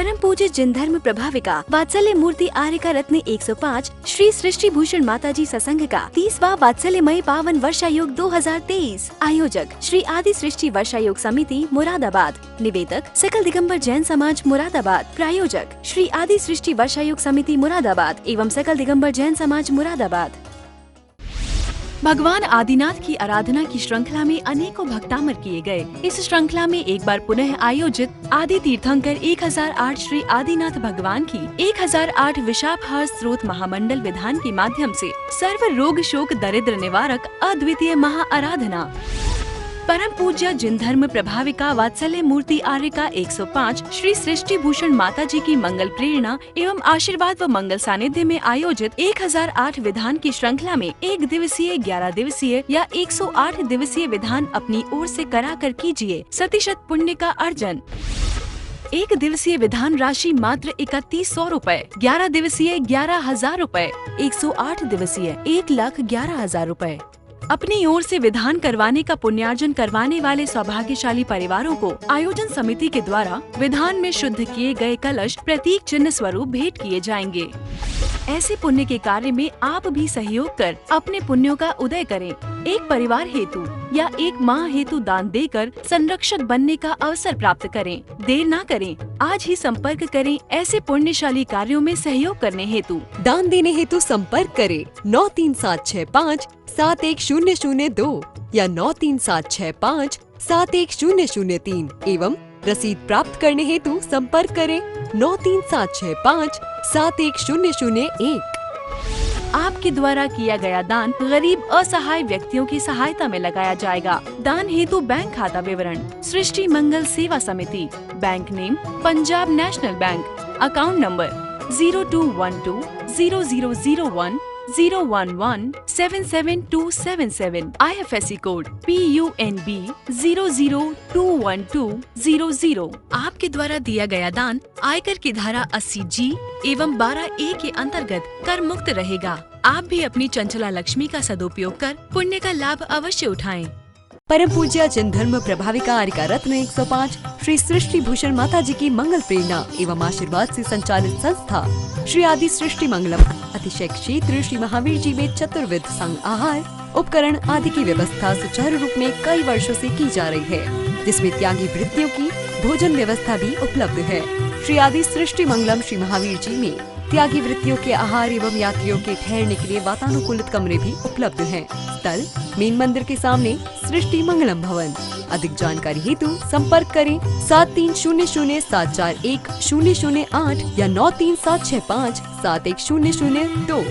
परम पूज्य जिन धर्म प्रभाविका वात्सल्य मूर्ति आर्यका रत्न 105 श्री सृष्टि भूषण माताजी सत्संग का 30वां वात्सल्यमयी पावन वर्षायोग 2023। आयोजक श्री आदि सृष्टि वर्षायोग समिति मुरादाबाद। निवेदक सकल दिगंबर जैन समाज मुरादाबाद। प्रायोजक श्री आदि सृष्टि वर्षायोग समिति मुरादाबाद एवं सकल दिगंबर जैन समाज मुरादाबाद। भगवान आदिनाथ की आराधना की श्रृंखला में अनेकों भक्तामर किए गए। इस श्रृंखला में एक बार पुनः आयोजित आदि तीर्थंकर 1008 श्री आदिनाथ भगवान की 1008 विशापहार स्रोत महामंडल विधान के माध्यम से सर्व रोग शोक दरिद्र निवारक अद्वितीय महा आराधना। परम पूज्य जिन धर्म प्रभाविका वात्सल्य मूर्ति आर्यका 105 श्री सृष्टि भूषण माताजी की मंगल प्रेरणा एवं आशीर्वाद व मंगल सानिध्य में आयोजित 1008 विधान की श्रृंखला में 1 दिवसीय, 11 दिवसीय या 108 दिवसीय विधान अपनी ओर से करा कर कीजिए प्रतिशत पुण्य का अर्जन। 1 दिवसीय विधान राशि मात्र 3100 रूपए, 11 दिवसीय 11,000 रूपए, 108 दिवसीय 1,11,000 रूपए। अपनी ओर से विधान करवाने का पुण्यार्जन करवाने वाले सौभाग्यशाली परिवारों को आयोजन समिति के द्वारा विधान में शुद्ध किए गए कलश प्रतीक चिन्ह स्वरूप भेंट किए जाएंगे। ऐसे पुण्य के कार्य में आप भी सहयोग कर अपने पुण्यों का उदय करें। एक परिवार हेतु या एक माह हेतु दान देकर संरक्षक बनने का अवसर प्राप्त करें। देर ना करें, आज ही संपर्क करें ऐसे पुण्यशाली कार्यों में सहयोग करने हेतु। दान देने हेतु संपर्क करें 93765 71002 या 93765 71003 एवं रसीद प्राप्त करने हेतु संपर्क करें 93765 71001। आपके द्वारा किया गया दान गरीब असहाय व्यक्तियों की सहायता में लगाया जाएगा। दान हेतु बैंक खाता विवरण सृष्टि मंगल सेवा समिति, bank name Punjab national bank, account number 0212 0001 011 77277, IFSC code PUNB 0021200। आपके द्वारा दिया गया दान आयकर की धारा 80G एवं 12A के अंतर्गत कर मुक्त रहेगा। आप भी अपनी चंचला लक्ष्मी का सदुपयोग कर पुण्य का लाभ अवश्य उठाएं। परम पूज्य जिन धर्म प्रभाविका आर्यका रत्न 105 श्री सृष्टि भूषण माताजी की मंगल प्रेरणा एवं आशीर्वाद से संचालित संस्था श्री आदि सृष्टि मंगलम अतिशय क्षेत्र श्री महावीर जी में चतुर्विध संग आहार उपकरण आदि की व्यवस्था सुचारू रूप में कई वर्षों से की जा रही है, जिसमें त्यागी वृत्तियों की भोजन व्यवस्था भी उपलब्ध है। श्री आदि सृष्टि मंगलम श्री महावीर जी में त्यागी वृत्तियों के आहार एवं यात्रियों के ठहरने के लिए वातानुकूलित कमरे भी उपलब्ध हैं। स्थल मेन मंदिर के सामने सृष्टि मंगलम भवन। अधिक जानकारी हेतु संपर्क करें 7300741008 या 93765 71002।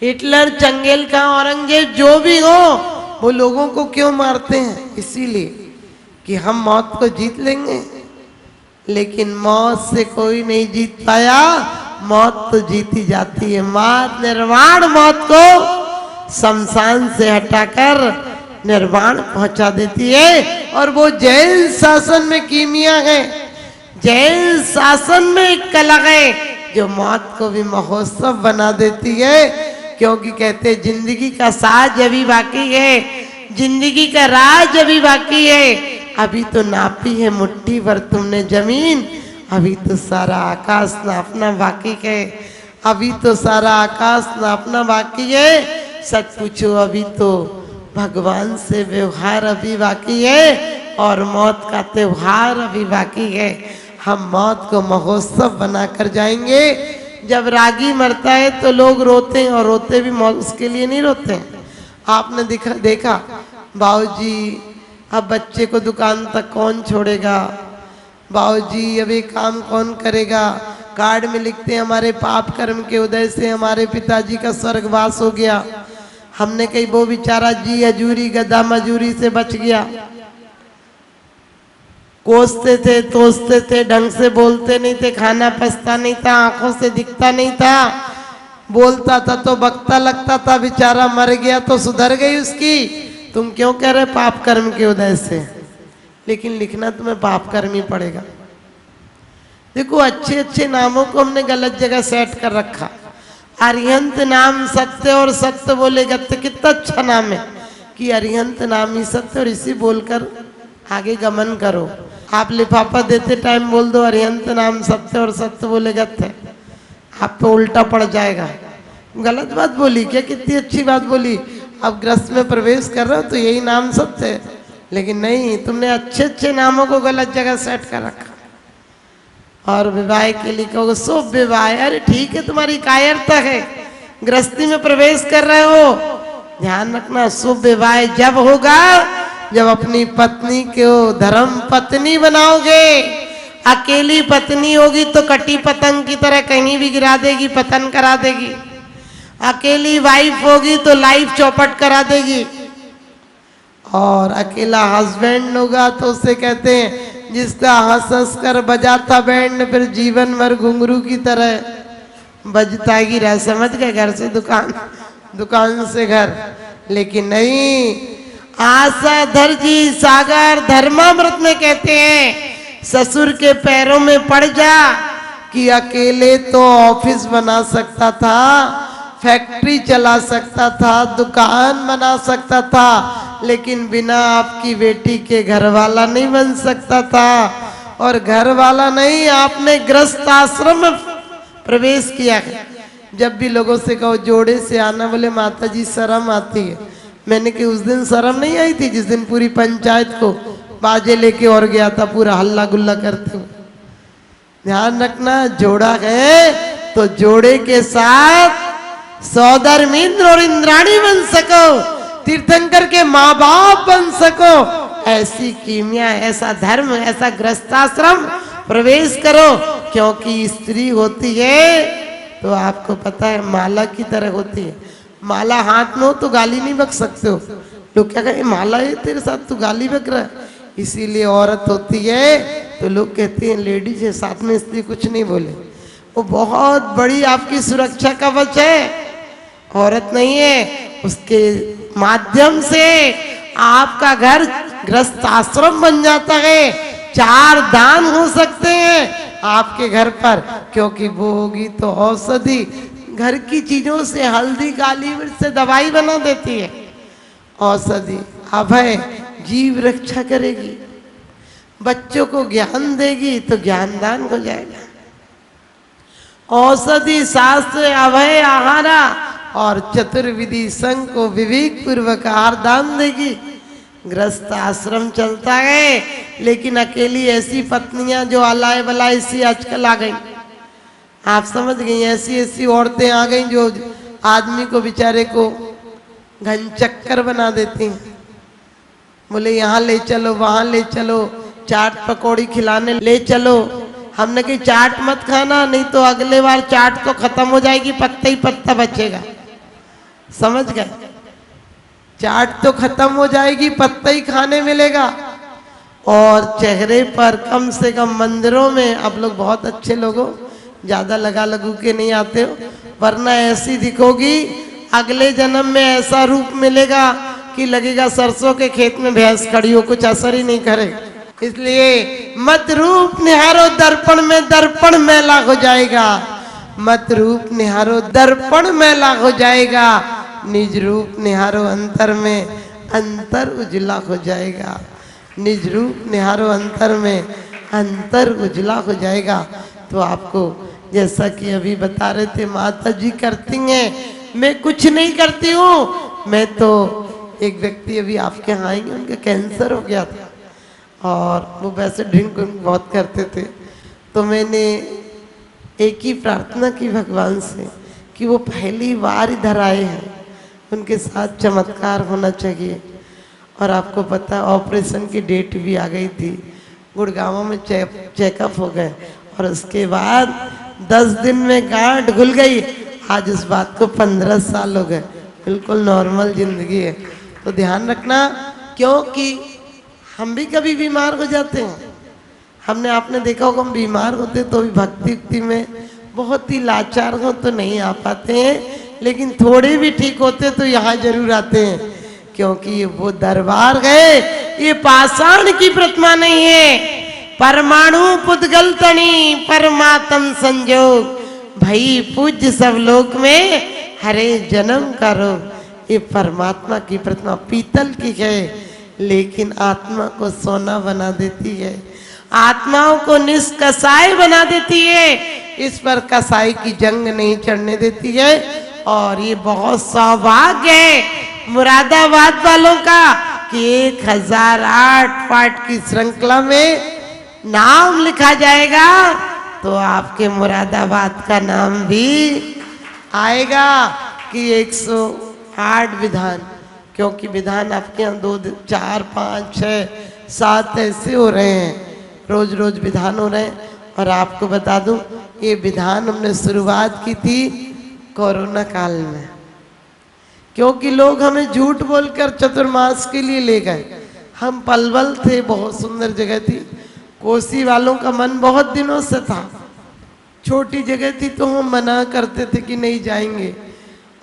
हिटलर, चंगेल का औरंगजेब जो भी हो, वो लोगों को क्यों मारते हैं? इसीलिए कि हम मौत को जीत लेंगे। लेकिन मौत से कोई नहीं जीत पाया, मौत तो जीती जाती है। मात निर्वाण मौत को शमशान से हटाकर निर्वाण पहुंचा देती है। और वो जैन शासन में कीमिया है, जैन शासन में एक कला है जो मौत को भी महोत्सव बना देती है। क्योंकि कहते जिंदगी का साज अभी बाकी है, जिंदगी का राज अभी बाकी है। अभी तो नापी है मुट्ठी भर तुमने जमीन, अभी तो सारा आकाश नापना बाकी है। अभी तो सारा आकाश नापना बाकी है। सच पूछो, अभी तो भगवान से व्यवहार अभी बाकी है और मौत का त्योहार अभी बाकी है। हम मौत को महोत्सव बनाकर जाएंगे। जब रागी मरता है तो लोग रोते हैं, और रोते भी मौत उसके लिए नहीं रोते हैं। आपने देखा बाबूजी अब बच्चे को दुकान तक कौन छोड़ेगा, बाबूजी अब ये काम कौन करेगा। कार्ड में लिखते हैं हमारे पाप कर्म के उदय से हमारे पिताजी का स्वर्गवास हो गया। हमने कही वो बेचारा जी हजूरी गधा मजूरी से बच गया। कोसते थे, तोसते थे, ढंग से बोलते नहीं थे, खाना पचता नहीं था, आंखों से दिखता नहीं था, बोलता था तो बकता लगता था, बेचारा मर गया तो सुधर गई उसकी। तुम क्यों कह रहे पाप कर्म के उदय से? लेकिन लिखना तुम्हें पाप कर्म ही पड़ेगा। देखो अच्छे अच्छे नामों को हमने गलत जगह सेट कर रखा। अरिहंत नाम सत्य और सत्य बोलेगा तो कितना अच्छा नाम है कि अरिहंत नाम ही सत्य, और इसी बोलकर आगे गमन करो। आप लिफाफा देते टाइम बोल दो अरिहंत नाम सत्य और सत्य बोले गत है, आप पे उल्टा पड़ जाएगा। गलत बात बोली क्या, कितनी अच्छी बात बोली। आप गृहस्थ में प्रवेश कर रहे हो तो यही नाम सत्य है, लेकिन नहीं, तुमने अच्छे अच्छे नामों को गलत जगह सेट कर रखा। और विवाह के लिए कहोगे शुभ विवाह, अरे ठीक है, तुम्हारी कायरता है, गृहस्थी में प्रवेश कर रहे हो, ध्यान रखना शुभ विवाह जब होगा जब अपनी पत्नी को धर्म पत्नी बनाओगे। अकेली पत्नी होगी तो कटी पतंग की तरह कहीं भी गिरा देगी, पतन करा देगी। अकेली वाइफ होगी तो लाइफ चौपट करा देगी। और अकेला हस्बैंड होगा तो उसे कहते हैं जिसका हंस हंस कर बजाता बैंड फिर जीवन भर घुंघरू की तरह बजता ही रह। समझ गए, घर से दुकान, दुकान से घर। लेकिन नहीं, आशा धरजी सागर धर्मामृत में कहते हैं ससुर के पैरों में पड़ जा कि अकेले तो ऑफिस बना सकता था, फैक्ट्री चला सकता था, दुकान बना सकता था, लेकिन बिना आपकी बेटी के घर वाला नहीं बन सकता था। और घर वाला नहीं, आपने गृहस्थ आश्रम में प्रवेश किया है। जब भी लोगों से कहो जोड़े से आना, बोले माता जी शर्म आती है। मैंने कि उस दिन शर्म नहीं आई थी जिस दिन पूरी पंचायत को बाजे लेके और गया था, पूरा हल्ला गुल्ला करते हुए। ध्यान रखना, जोड़ा है तो जोड़े के साथ सौधर्मिंद्र और इंद्राणी बन सको, तीर्थंकर के माँ बाप बन सको। ऐसी कीमिया, ऐसा धर्म, ऐसा गृहस्थाश्रम प्रवेश करो। क्योंकि स्त्री होती है तो आपको पता है माला की तरह होती है। माला हाथ में हो तो गाली नहीं बक सकते हो। लोग क्या कहें, माला है तेरे साथ, तू गाली बक रहा है। इसीलिए औरत होती है तो लोग कहते हैं लेडीज है साथ में, इसलिए कुछ नहीं बोले। वो बहुत बड़ी आपकी सुरक्षा कवच है। औरत नहीं है, उसके माध्यम से आपका घर गृहस्थ आश्रम बन जाता है। 4 दान हो सकते हैं आपके घर पर, क्योंकि वो होगी तो औषधि। घर की चीजों से, हल्दी काली मिर्च से दवाई बना देती है। औषधि अभय, जीव रक्षा करेगी। बच्चों को ज्ञान देगी तो ज्ञान दान हो जाएगा। औषधि शास्त्र अभय आहारा और चतुर्विधि संघ को विवेक पूर्वक आहार दान देगी। गृहस्थ आश्रम चलता है, लेकिन अकेली ऐसी पत्नियां जो अलाय बलाय सी आजकल आ गई, आप समझ गई, ऐसी ऐसी औरतें आ गई जो आदमी को बेचारे को घन चक्कर बना देती हैं। बोले यहाँ ले चलो, वहां ले चलो, चाट पकौड़ी खिलाने ले चलो। हमने कही चाट मत खाना, नहीं तो अगले बार चाट तो खत्म हो जाएगी, पत्ता ही पत्ता बचेगा। समझ गए, चाट तो खत्म हो जाएगी, पत्ता ही खाने मिलेगा। और चेहरे पर कम से कम मंदिरों में आप लोग बहुत अच्छे लोगों, ज्यादा लगा लगू के नहीं आते हो, वरना ऐसी दिखोगी अगले जन्म में ऐसा रूप मिलेगा कि लगेगा सरसों के खेत में भैंस खड़ी हो, कुछ असर ही नहीं करेगा। इसलिए मत रूप निहारो दर्पण में, दर्पण मैला हो जाएगा। मत रूप निहारो दर्पण मैला हो जाएगा, निज रूप निहारो अंतर में, अंतर उजला हो जाएगा। निज रूप निहारो अंतर में, अंतर उजला हो जाएगा। तो आपको जैसा कि अभी बता रहे थे माता जी करती हैं, मैं कुछ नहीं करती हूँ। मैं तो, एक व्यक्ति अभी आपके यहाँ आएंगे, उनका कैंसर हो गया था और वो वैसे ड्रिंक बहुत करते थे। तो मैंने एक ही प्रार्थना की भगवान से कि वो पहली बार इधर आए हैं, उनके साथ चमत्कार होना चाहिए। और आपको पता है ऑपरेशन की डेट भी आ गई थी, गुड़गांव में चेकअप हो गए और उसके बाद 10 दिन में गांठ घुल गई। आज इस बात को 15 साल हो गए, बिल्कुल नॉर्मल जिंदगी है। तो ध्यान रखना, क्योंकि हम भी कभी बीमार हो जाते हैं। हमने, आपने देखा होगा, हम बीमार होते तो भी भक्ति में बहुत ही लाचार हो तो नहीं आ पाते हैं, लेकिन थोड़े भी ठीक होते तो यहाँ जरूर आते हैं। क्योंकि ये वो दरबार है, ये पाषाण की प्रतिमा नहीं है। परमाणु पुद्गल तनी परमात्म संजोग, भई पूज्य सब लोक में हरे जन्म करो। ये परमात्मा की प्रतिमा पीतल की है, लेकिन आत्मा को सोना बना देती है। आत्माओं को निष्कसाय बना देती है, इस पर कसाई की जंग नहीं चढ़ने देती है। और ये बहुत सौभाग्य है मुरादाबाद वालों का कि 1008 पाठ की श्रृंखला में नाम लिखा जाएगा तो आपके मुरादाबाद का नाम भी आएगा कि 108 विधान, क्योंकि विधान आपके यहाँ 2 4 5 6 7 ऐसे हो रहे हैं, रोज रोज विधान हो रहे हैं। और आपको बता दूं ये विधान हमने शुरुआत की थी कोरोना काल में, क्योंकि लोग हमें झूठ बोलकर चतुर्मास के लिए ले गए। हम पलवल थे, बहुत सुंदर जगह थी, कोसी वालों का मन बहुत दिनों से था, छोटी जगह थी तो हम मना करते थे कि नहीं जाएंगे।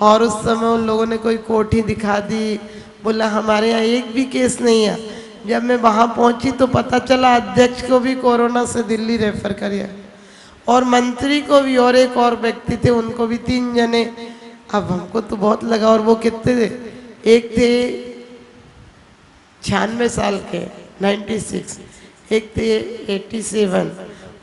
और उस समय उन लोगों ने कोई कोठी दिखा दी, बोला हमारे यहाँ एक भी केस नहीं है। जब मैं वहाँ पहुँची तो पता चला अध्यक्ष को भी कोरोना से दिल्ली रेफर किया और मंत्री को भी, और एक और व्यक्ति थे उनको भी, 3 जने। अब हमको तो बहुत लगा। और वो कितने थे? एक थे 96 साल के 96, एक थे 87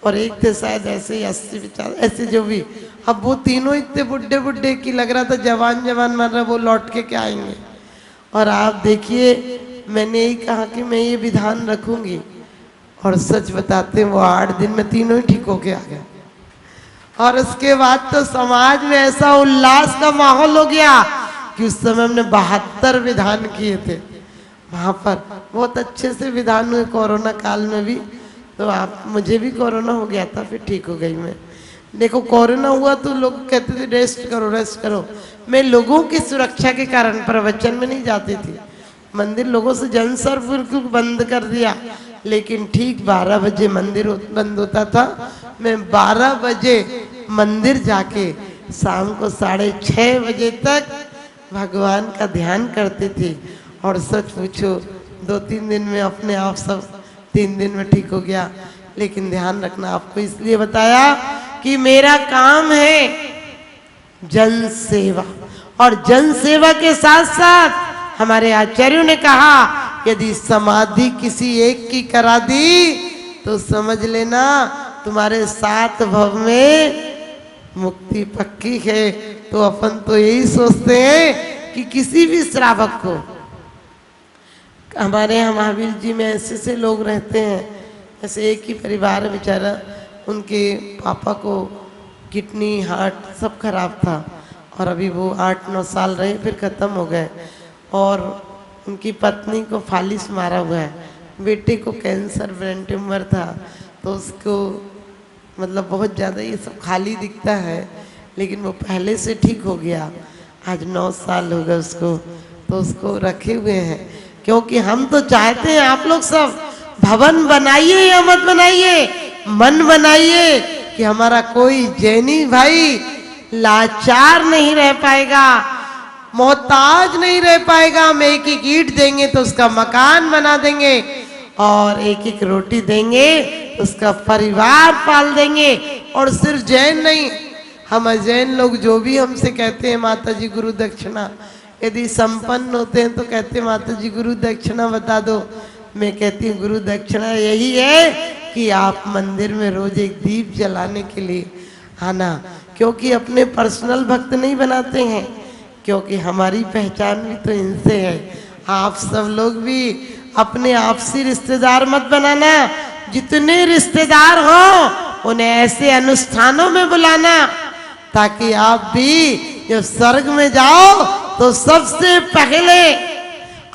और एक थे शायद ऐसे ही 80 50 ऐसे जो भी। अब वो तीनों इतने बुढ़े बुढ़े की लग रहा था, जवान जवान मर रहा, वो लौट के क्या आएंगे। और आप देखिए मैंने यही कहा कि मैं ये विधान रखूंगी, और सच बताते वो 8 दिन में तीनों ही ठीक होके आ गए। और उसके बाद तो समाज में ऐसा उल्लास का माहौल हो गया कि उस समय हमने 72 विधान किए थे वहाँ पर, बहुत अच्छे से विधान हुए कोरोना काल में भी। तो आप, मुझे भी कोरोना हो गया था, फिर ठीक हो गई मैं। देखो कोरोना हुआ तो लोग कहते थे रेस्ट करो रेस्ट करो। मैं लोगों की सुरक्षा के कारण प्रवचन में नहीं जाती थी, मंदिर लोगों से जनसंपर्क बंद कर दिया, लेकिन ठीक 12 बजे मंदिर बंद होता था। मैं 12 बजे मंदिर जाके शाम को 6:30 बजे तक भगवान का ध्यान करती थी। और सच पूछो 2-3 दिन में अपने आप सब 3 दिन में ठीक हो गया। लेकिन ध्यान रखना, आपको इसलिए बताया कि मेरा काम है जन सेवा, और जन सेवा के साथ साथ हमारे आचार्यों ने कहा यदि समाधि किसी एक की करा दी तो समझ लेना तुम्हारे 7 भव में मुक्ति पक्की है। तो अपन तो यही सोचते हैं कि किसी भी श्रावक को, हमारे यहाँ महावीर जी में ऐसे से लोग रहते हैं, ऐसे एक ही परिवार बेचारा, उनके पापा को किडनी हार्ट सब खराब था और अभी वो 8-9 साल रहे फिर ख़त्म हो गए। और उनकी पत्नी को फालिस मारा हुआ है, बेटे को कैंसर ब्रेन ट्यूमर था, तो उसको मतलब बहुत ज़्यादा ये सब खाली दिखता है, लेकिन वो पहले से ठीक हो गया। आज 9 साल हो गए उसको, तो उसको रखे हुए हैं। क्योंकि हम तो चाहते हैं आप लोग सब भवन बनाइए या मत बनाइए, मन बनाइए कि हमारा कोई जैनी भाई लाचार नहीं रह पाएगा, मोहताज नहीं रह पाएगा। हम एक एक ईंट देंगे तो उसका मकान बना देंगे, और एक एक रोटी देंगे तो उसका परिवार पाल देंगे। और सिर्फ जैन नहीं, हम अजैन लोग जो भी हमसे कहते हैं माता जी गुरु दक्षिणा, यदि संपन्न होते हैं तो कहते हैं माता जी गुरु दक्षिणा बता दो। मैं कहती हूँ गुरु दक्षिणा यही है कि आप मंदिर में रोज एक दीप जलाने के लिए आना, क्योंकि अपने पर्सनल भक्त नहीं बनाते हैं, क्योंकि हमारी पहचान भी तो इनसे है। आप सब लोग भी अपने आपसी रिश्तेदार मत बनाना, जितने रिश्तेदार हो उन्हें ऐसे अनुष्ठानों में बुलाना ताकि आप भी जब स्वर्ग में जाओ तो सबसे पहले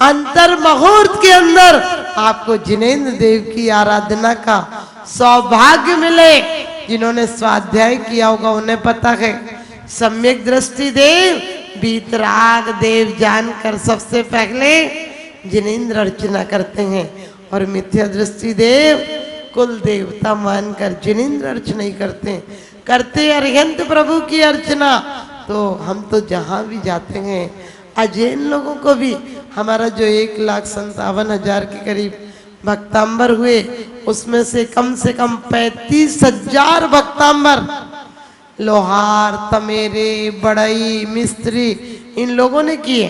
अंतर मुहूर्त के अंदर आपको जिनेंद्र देव की आराधना का सौभाग्य मिले। जिन्होंने स्वाध्याय किया होगा उन्हें पता है, सम्यक दृष्टि देव बीतराग देव जानकर सबसे पहले जिनेंद्र अर्चना करते हैं, और मिथ्या दृष्टि देव कुल देवता मानकर जिनेंद्र अर्चना ही करते अरिहंत प्रभु की अर्चना। तो हम तो जहाँ भी जाते हैं, अजैन लोगों को भी हमारा जो 1,57,000 के करीब भक्तांबर हुए, उसमें से कम 35,000 भक्तांबर लोहार, तमेरे, बड़ई, मिस्त्री इन लोगों ने किए।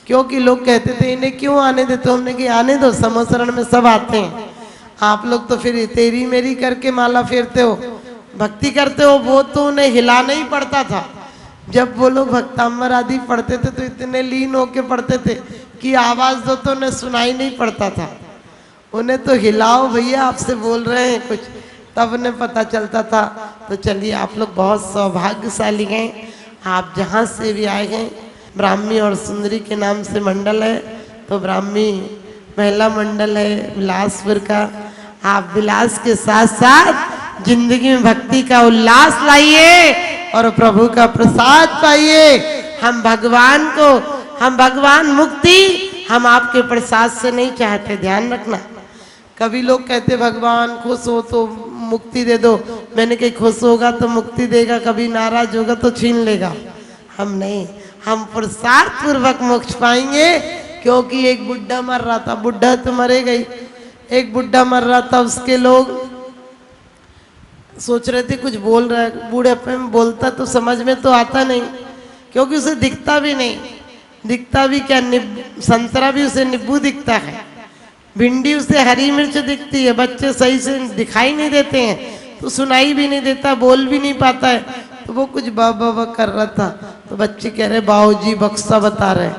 क्योंकि लोग कहते थे इन्हें क्यों आने देते, तो हमने कि आने दो, समोसरण में सब आते हैं। आप लोग तो फिर तेरी मेरी करके माला फेरते हो, भक्ति करते हो। वो तो उन्हें हिलाना ही पड़ता था। जब वो लोग भक्तांबर आदि पढ़ते थे तो इतने लीन होके पढ़ते थे कि आवाज दो तो उन्हें सुनाई नहीं पड़ता था। उन्हें तो हिलाओ भैया, आपसे बोल रहे हैं कुछ, तब उन्हें पता चलता था। तो चलिए, आप लोग बहुत सौभाग्यशाली हैं। आप जहाँ से भी आए हैं, ब्राह्मी और सुंदरी के नाम से मंडल है, तो ब्राह्मी महिला मंडल है बिलासपुर का। आप विलास के साथ साथ जिंदगी में भक्ति का उल्लास लाइए और प्रभु का प्रसाद पाइए। हम भगवान मुक्ति हम आपके प्रसाद से नहीं चाहते, ध्यान रखना। कभी लोग कहते भगवान खुश हो तो मुक्ति दे दो, मैंने कही खुश होगा तो मुक्ति देगा, कभी नाराज होगा तो छीन लेगा। हम नहीं, हम प्रसाद पूर्वक मोक्ष पाएंगे। क्योंकि एक बुढ़ा मर रहा था, बुढ़ा तो मरे गई, एक बुढ़ा मर रहा था, उसके लोग सोच रहे थे कुछ बोल रहा है, बूढ़े में बोलता तो समझ में तो आता नहीं, क्योंकि उसे दिखता भी नहीं। दिखता भी क्या, संतरा भी उसे नींबू दिखता है, भिंडी उसे हरी मिर्च दिखती है। बच्चे सही से दिखाई नहीं देते हैं तो सुनाई भी नहीं देता, बोल भी नहीं पाता है। तो वो कुछ बाबा कर रहा था, तो बच्चे कह रहे बाबूजी बक्सा बता रहे।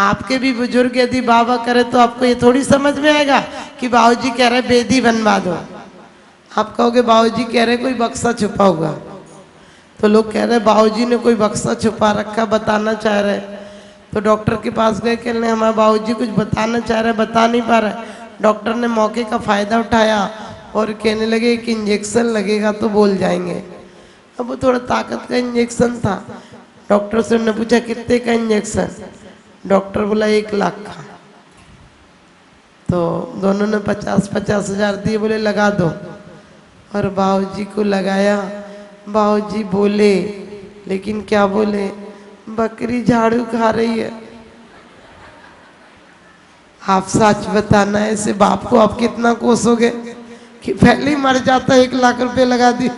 आपके भी बुजुर्ग यदि बाबा करे तो आपको ये थोड़ी समझ में आएगा कि बाबूजी कह रहे बेदी बनवा दो। आप कहोगे बाबूजी कह रहे कोई बक्सा छुपा हुआ, तो लोग कह रहे बाबूजी ने कोई बक्सा छुपा रखा, बताना चाह रहे। तो डॉक्टर के पास गए, कह रहे हमारे बाबूजी कुछ बताना चाह रहे, बता नहीं पा रहे। डॉक्टर ने मौके का फायदा उठाया और कहने लगे एक इंजेक्शन लगेगा तो बोल जाएंगे। अब वो थोड़ा ताकत का इंजेक्शन था। डॉक्टर से उन्होंने पूछा कितने का इंजेक्शन, डॉक्टर बोला 1 लाख का। तो दोनों ने 50-50 हजार दिए, बोले लगा दो। और बाबूजी को लगाया। बाबूजी बोले, लेकिन क्या बोले, बकरी झाड़ू खा रही है। आप सच बताना, ऐसे बाप को आप कितना कोसोगे कि पहले ही मर जाता, 1 लाख रुपए लगा दिए।